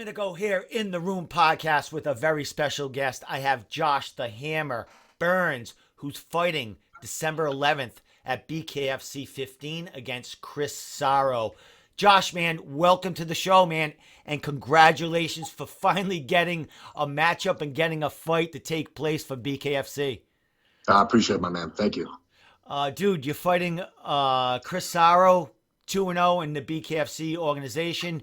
minute ago here in the Room podcast with a very special guest. I have Josh the Hammer Burns, who's fighting December 11th at BKFC 15 against Chris Sarro. Josh, man, welcome to the show, man, and congratulations for finally getting a matchup and getting a fight to take place for BKFC. I appreciate it, my man. Thank you. Dude, you're fighting Chris Sarro, 2-0 in the BKFC organization.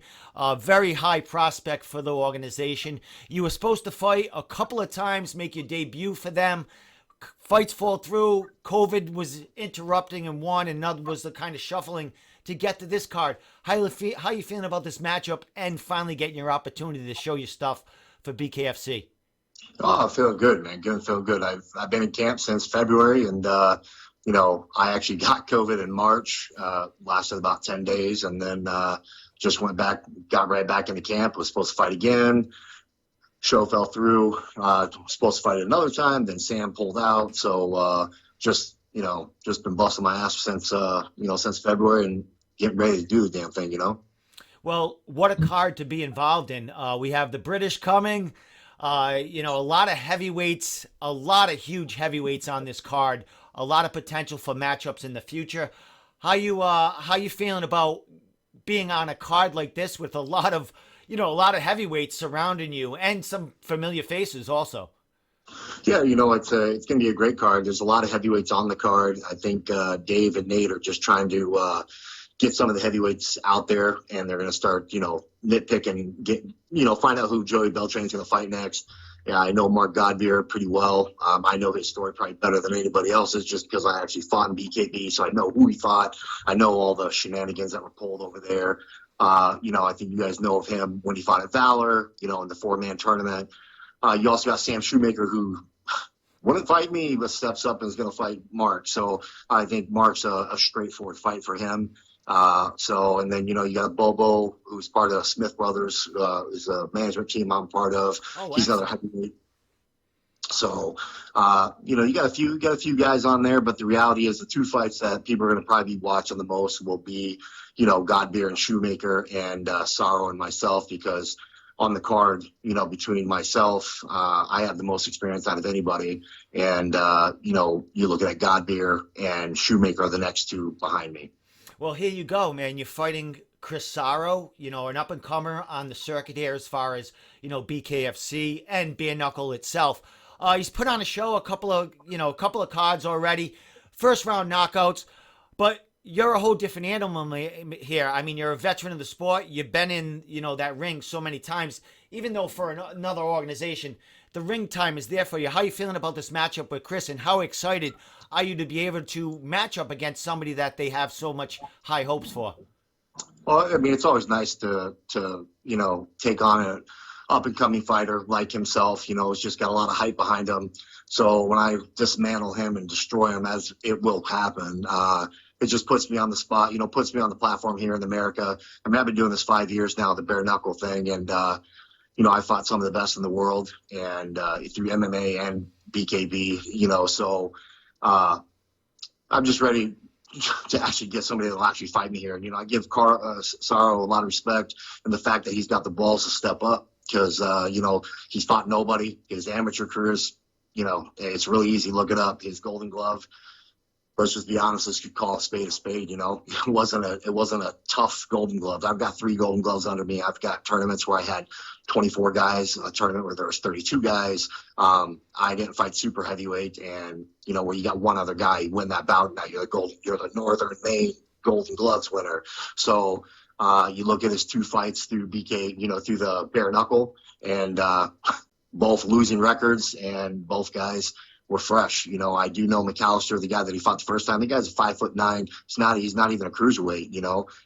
Very high prospect for the organization. You were supposed to fight a couple of times, make your debut for them. Fights fall through. COVID was interrupting in one, and another was the kind of shuffling to get to this card. How you feeling about this matchup and finally getting your opportunity to show your stuff for BKFC? Oh, I feel good, man. Feel good. I've been in camp since February, and I actually got COVID in March. Lasted about 10 days, and then just went back, got right back into camp. Was supposed to fight again. Show fell through. Supposed to fight another time. Then Sam pulled out. So just been busting my ass since February and getting ready to do the damn thing. Well, what a card to be involved in. We have the British coming. A lot of heavyweights, a lot of huge heavyweights on this card. A lot of potential for matchups in the future. How you feeling about being on a card like this with a lot of heavyweights surrounding you and some familiar faces also? Yeah, it's going to be a great card. There's a lot of heavyweights on the card. I think Dave and Nate are just trying to get some of the heavyweights out there, and they're going to start, nitpicking, find out who Joey Beltran's going to fight next. Yeah, I know Mark Godbeer pretty well. I know his story probably better than anybody else's just because I actually fought in BKB, so I know who he fought. I know all the shenanigans that were pulled over there. I think you guys know of him when he fought at Valor, in the four-man tournament. You also got Sam Shoemaker, who wouldn't fight me, but steps up and is going to fight Mark. So I think Mark's a straightforward fight for him. And then, you got Bobo, who's part of Smith Brothers, is a management team I'm part of. Oh, wow. He's another heavyweight. So, you got a few guys on there, but the reality is the two fights that people are going to probably be watching the most will be, Godbeer and Shoemaker and Sarro and myself, because on the card, between myself, I have the most experience out of anybody. And, you're looking at Godbeer and Shoemaker are the next two behind me. Well, here you go, man. You're fighting Chris Sarro, an up-and-comer on the circuit here as far as, BKFC and Bare Knuckle itself. He's put on a show, a couple of cards already, first-round knockouts, but you're a whole different animal here. I mean, you're a veteran of the sport. You've been in, that ring so many times, even though for another organization, the ring time is there for you. How are you feeling about this matchup with Chris, and how excited are you to be able to match up against somebody that they have so much high hopes for? Well, I mean, it's always nice to take on an up-and-coming fighter like himself. He's just got a lot of hype behind him. So when I dismantle him and destroy him, as it will happen, it just puts me on the spot, puts me on the platform here in America. I mean, I've been doing this 5 years now, the bare knuckle thing, and I fought some of the best in the world, and through MMA and BKB, so I'm just ready to actually get somebody that will actually fight me here. And, I give Sarro a lot of respect, and the fact that he's got the balls to step up because, he's fought nobody. His amateur careers, it's really easy. Look it up. His Golden Glove. Let's just be honest. Let's call a spade a spade. It wasn't a tough Golden Glove. I've got 3 Golden Gloves under me. I've got tournaments where I had 24 guys, a tournament where there was 32 guys. I didn't fight super heavyweight, and where you got one other guy, you win that bout. Now you're the Northern Maine Golden Gloves winner. So you look at his 2 fights through through the bare knuckle, and both losing records, and both guys were fresh. I do know McAllister, the guy that he fought the first time. The guy's 5'9". He's not even a cruiserweight,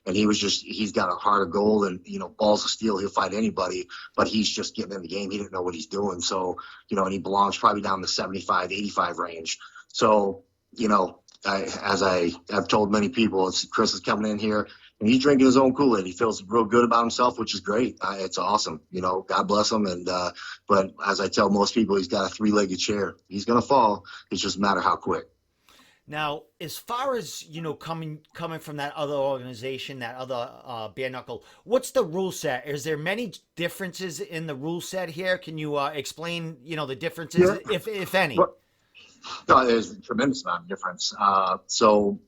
and he's got a heart of gold and, balls of steel. He'll fight anybody, but he's just getting in the game. He didn't know what he's doing. So, and he belongs probably down the 75, 85 range. So, as I have told many people, Chris is coming in here and he's drinking his own Kool-Aid. He feels real good about himself, which is great. It's awesome. God bless him. And but as I tell most people, he's got a 3-legged chair. He's going to fall. It's just a matter how quick. Now, as far as coming from that other organization, that other bare knuckle, what's the rule set? Is there many differences in the rule set here? Can you explain, the differences, Yeah. if any? But no, there's a tremendous amount of difference. So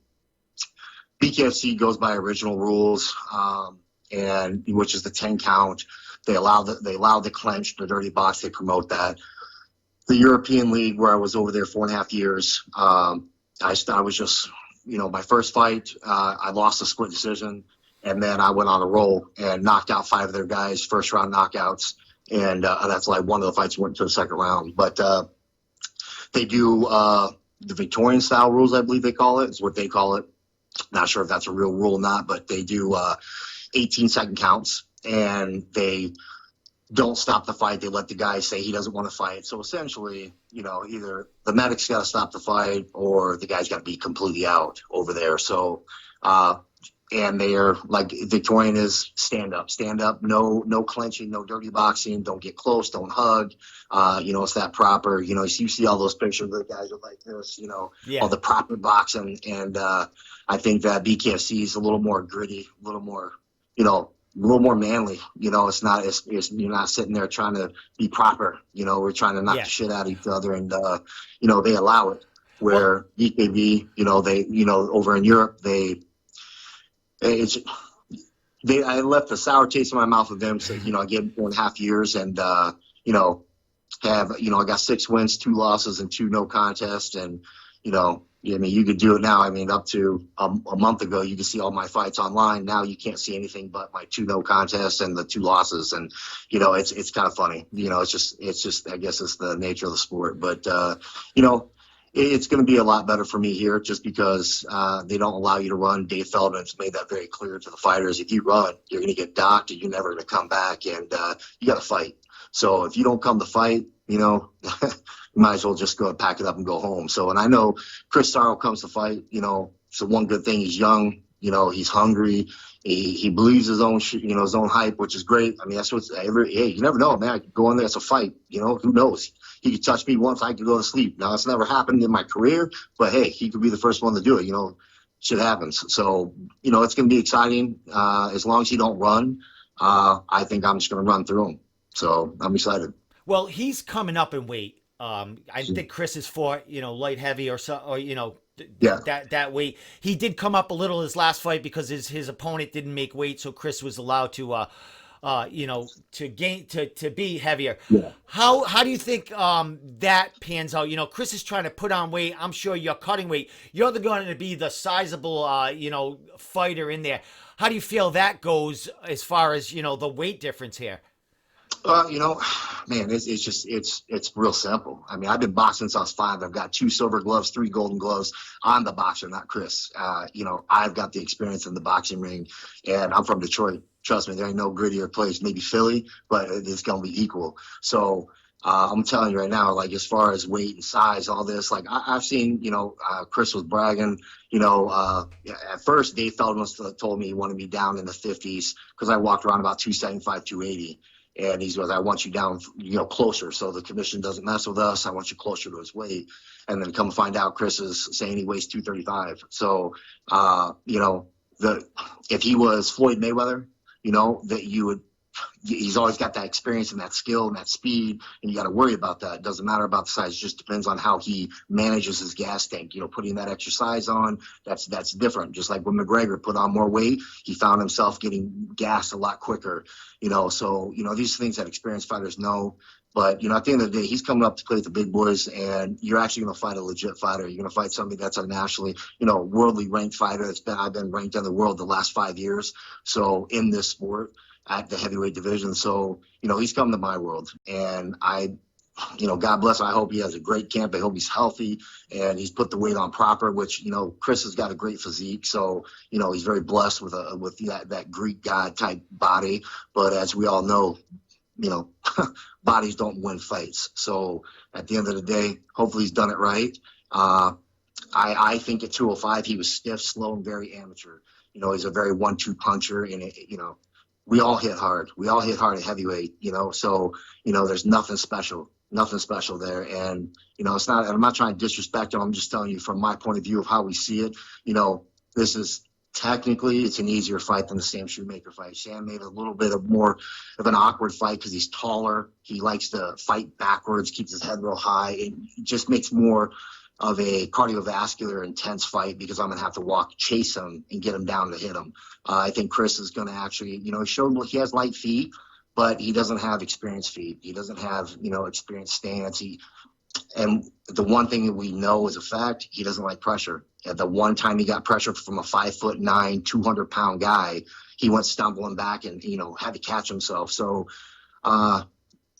BKFC goes by original rules, and which is the 10 count. They allow the clinch, the dirty box. They promote that. The European League, where I was over there 4.5 years, I was just, my first fight, I lost a split decision, and then I went on a roll and knocked out 5 of their guys, first round knockouts, and that's like one of the fights went to the second round. But they do the Victorian style rules, I believe they call it, is what they call it. Not sure if that's a real rule or not, but they do 18-second counts, and they don't stop the fight. They let the guy say he doesn't want to fight. So essentially, either the medic's got to stop the fight or the guy's got to be completely out over there. So, and they are like Victorian is stand up, no clinching, no dirty boxing, don't get close, don't hug. It's that proper, you see all those pictures of the guys are like this, Yeah. all the proper boxing. And I think that BKFC is a little more gritty, a little more, a little more manly. It's not, you're not sitting there trying to be proper. We're trying to knock the shit out of each other, and they allow it. Where BKB, they, over in Europe, I left a sour taste in my mouth with them. So, I gave them 4.5 years, and I got 6 wins, 2 losses, and 2 no contests, and you could do it now. Up to a month ago, you could see all my fights online. Now you can't see anything but my 2 no contests and the 2 losses. And, it's kind of funny. It's just, I guess it's the nature of the sport. But, it's going to be a lot better for me here just because they don't allow you to run. Dave Feldman's made that very clear to the fighters. If you run, you're going to get docked, and you're never going to come back, and you got to fight. So if you don't come to fight, you might as well just go pack it up and go home. So, and I know Chris Sarro comes to fight, so one good thing, he's young, he's hungry. He believes his own, his own hype, which is great. That's you never know, man. I could go in there, it's a fight, who knows? He could touch me once, I could go to sleep. Now, it's never happened in my career, but hey, he could be the first one to do it, shit happens. So, it's going to be exciting. As long as he don't run, I think I'm just going to run through him. So I'm excited. Well, he's coming up in weight. I think Chris is fought, light heavy or so, or that weight. He did come up a little his last fight because his opponent didn't make weight, so Chris was allowed to to be heavier. Yeah. How do you think that pans out? Chris is trying to put on weight. I'm sure you're cutting weight. You're going to be the sizable fighter in there. How do you feel that goes as far as the weight difference here? Man, it's real simple. I've been boxing since I was 5. I've got 2 silver gloves, 3 golden gloves. I'm the boxer, not Chris. I've got the experience in the boxing ring, and I'm from Detroit. Trust me, there ain't no grittier place. Maybe Philly, but it's going to be equal. So I'm telling you right now, like as far as weight and size, all this, like I've seen, Chris was bragging, at first Dave Feldman told me he wanted me down in the 50s because I walked around about 275, 280. And he goes, I want you down, closer, so the commission doesn't mess with us. I want you closer to his weight. And then come find out, Chris is saying he weighs 235. So, if he was Floyd Mayweather, he's always got that experience and that skill and that speed, and you got to worry about that. It doesn't matter about the size. It just depends on how he manages his gas tank. Putting that exercise on, that's different. Just like when McGregor put on more weight, he found himself getting gassed a lot quicker. So these things that experienced fighters know. But at the end of the day, he's coming up to play with the big boys, and you're actually going to fight a legit fighter. You're going to fight somebody that's a nationally, worldly ranked fighter. I've been ranked in the world the last 5 years. So in this sport, at the heavyweight division. So, he's come to my world, and God bless him. I hope he has a great camp. I hope he's healthy and he's put the weight on proper, which, Chris has got a great physique. So, he's very blessed with that Greek god type body. But as we all know, bodies don't win fights. So at the end of the day, hopefully he's done it right. I think at 205, he was stiff, slow, and very amateur. He's a very 1-2 puncher, and we all hit hard. We all hit hard at heavyweight, so, there's nothing special. nothing special there. And, you know, I'm not trying to disrespect him. I'm just telling you from my point of view of how we see it. You know, this is technically it's an easier fight than the Sam Shoemaker fight. Sam made a little bit of more of an awkward fight because he's taller. He likes to fight backwards, keeps his head real high. It just makes more of a cardiovascular intense fight because I'm going to have to chase him and get him down to hit him. I think Chris is going to actually, you know, he has light feet, but he doesn't have experienced feet. He doesn't have, you know, experienced stance. And the one thing that we know is a fact, he doesn't like pressure. At the one time he got pressure from a 5'9", 200-pound guy, he went stumbling back and, you know, had to catch himself. So,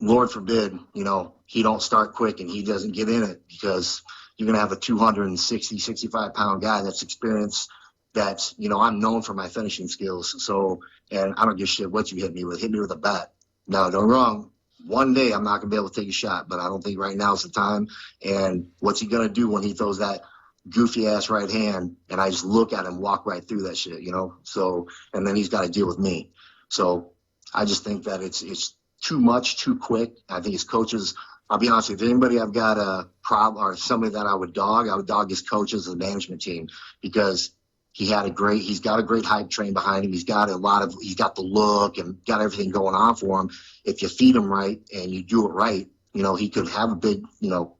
Lord forbid, you know, he don't start quick and he doesn't get in it, because you're going to have a 260, 65-pound guy that's experienced, that's, you know, I'm known for my finishing skills. So, and I don't give a shit what you hit me with. Hit me with a bat. No, don't wrong. One day I'm not going to be able to take a shot, but I don't think right now is the time. And what's he going to do when he throws that goofy ass right hand and I just look at him walk right through that shit, you know? So, and then he's got to deal with me. So I just think that it's too much, too quick. I think his coaches, I'll be honest with you, if anybody I've got a problem or somebody that I would dog his coaches and management team, because he's got a great hype train behind him. He's got the look and got everything going on for him. If you feed him right and you do it right, you know, he could have a big, you know,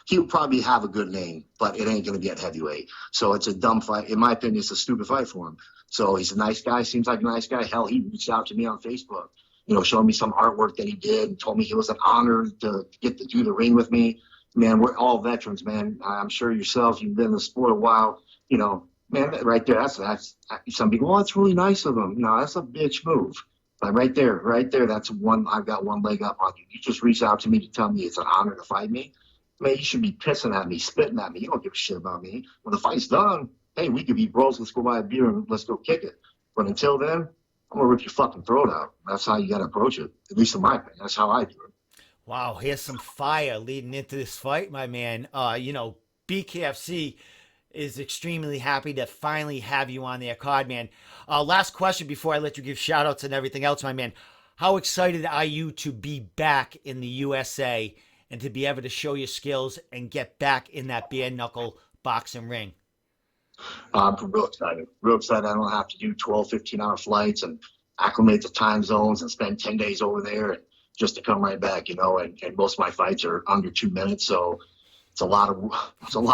he would probably have a good name, but it ain't going to be at heavyweight. So it's a dumb fight. In my opinion, it's a stupid fight for him. So he's a nice guy, seems like a nice guy. Hell, he reached out to me on Facebook, you know, showing me some artwork that he did and told me he was an honor to get to do the ring with me. Man, we're all veterans, man. I'm sure yourself, you've been in the sport a while, you know, man, right there, that's some people, well, that's really nice of him. No, that's a bitch move. But right there, that's I've got one leg up on you. You just reached out to me to tell me it's an honor to fight me. Man, you should be pissing at me, spitting at me. You don't give a shit about me. When the fight's done, hey, we could be bros. Let's go buy a beer and let's go kick it. But until then, I'm going to rip your fucking throat out. That's how you got to approach it, at least in my opinion. That's how I do it. Wow, here's some fire leading into this fight, my man. You know, BKFC is extremely happy to finally have you on their card, man. Last question before I let you give shout outs and everything else, my man. How excited are you to be back in the USA and to be able to show your skills and get back in that bare knuckle boxing ring? I'm real excited. Real excited. I don't have to do 12, 15-hour flights and acclimate to time zones and spend 10 days over there just to come right back, you know, and most of my fights are under 2 minutes. So it's a lot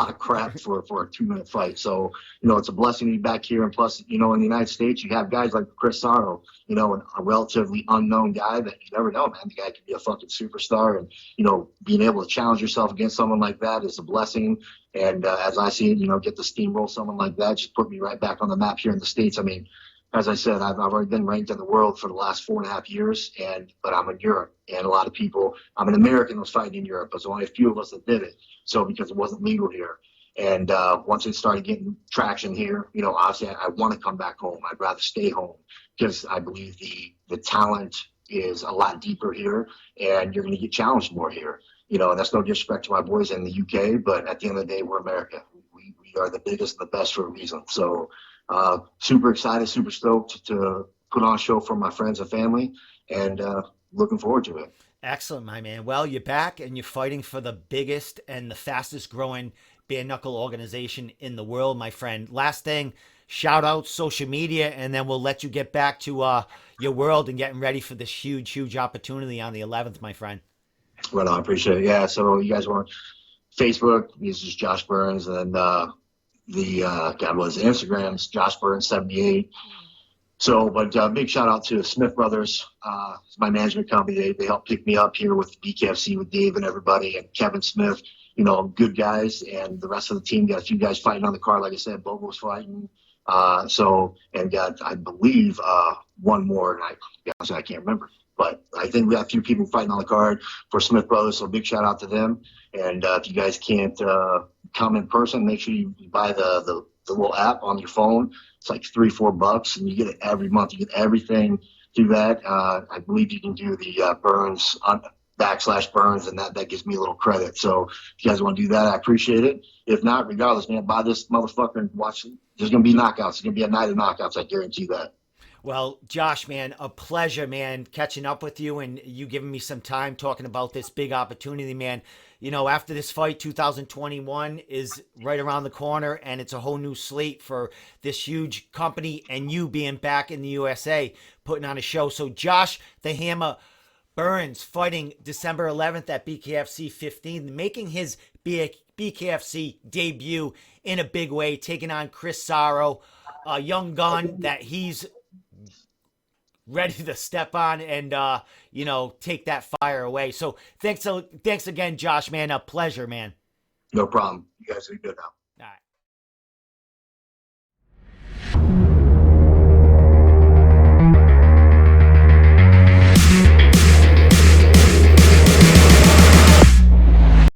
of crap for a 2-minute fight. So, you know, it's a blessing to be back here. And plus, you know, in the United States, you have guys like Chris Sarro, you know, a relatively unknown guy that you never know, man. The guy could be a fucking superstar. And, you know, being able to challenge yourself against someone like that is a blessing. And as I see it, you know, get to steamroll someone like that, just put me right back on the map here in the States. I mean, as I said, I've already been ranked in the world for the last 4.5 years, but I'm in Europe, and a lot of people, I'm an American that was fighting in Europe. There's only a few of us that did it, so because it wasn't legal here. And once it started getting traction here, you know, obviously I want to come back home. I'd rather stay home because I believe the talent is a lot deeper here, and you're going to get challenged more here. You know, and that's no disrespect to my boys in the UK, but at the end of the day, we're America. We are the biggest and the best for a reason. So super excited, super stoked to put on a show for my friends and family, and looking forward to it. Excellent, my man. Well, you're back and you're fighting for the biggest and the fastest growing bare knuckle organization in the world, my friend. Last thing, shout out social media, and then we'll let you get back to your world and getting ready for this huge opportunity on the 11th, my friend. Well, I appreciate it. Yeah, so you guys want Facebook, this is Josh Burns, and God was Instagram's Josh Burns 78. So, but big shout out to Smith Brothers. It's my management company. They helped pick me up here with BKFC with Dave and everybody, and Kevin Smith, you know, good guys, and the rest of the team. Got a few guys fighting on the card, like I said, Bobo's fighting. And got, I believe, one more, and I can't remember. But I think we got a few people fighting on the card for Smith Brothers, so big shout out to them. And if you guys can't come in person, make sure you buy the little app on your phone. It's like $3-4, and you get it every month. You get everything through that. I believe you can do the Burns /Burns, and that gives me a little credit. So if you guys want to do that, I appreciate it. If not, regardless, man, buy this motherfucker and watch it. There's going to be knockouts. It's going to be a night of knockouts. I guarantee that. Well, Josh, man, a pleasure, man, catching up with you and you giving me some time talking about this big opportunity, man. You know, after this fight, 2021 is right around the corner, and it's a whole new slate for this huge company and you being back in the USA putting on a show. So, Josh, the Hammer Burns fighting December 11th at BKFC 15, making his BKFC debut in a big way, taking on Chris Sarro, a young gun that he's ready to step on and take that fire away. So thanks again, Josh, man. A pleasure, man. No problem. You guys are good now.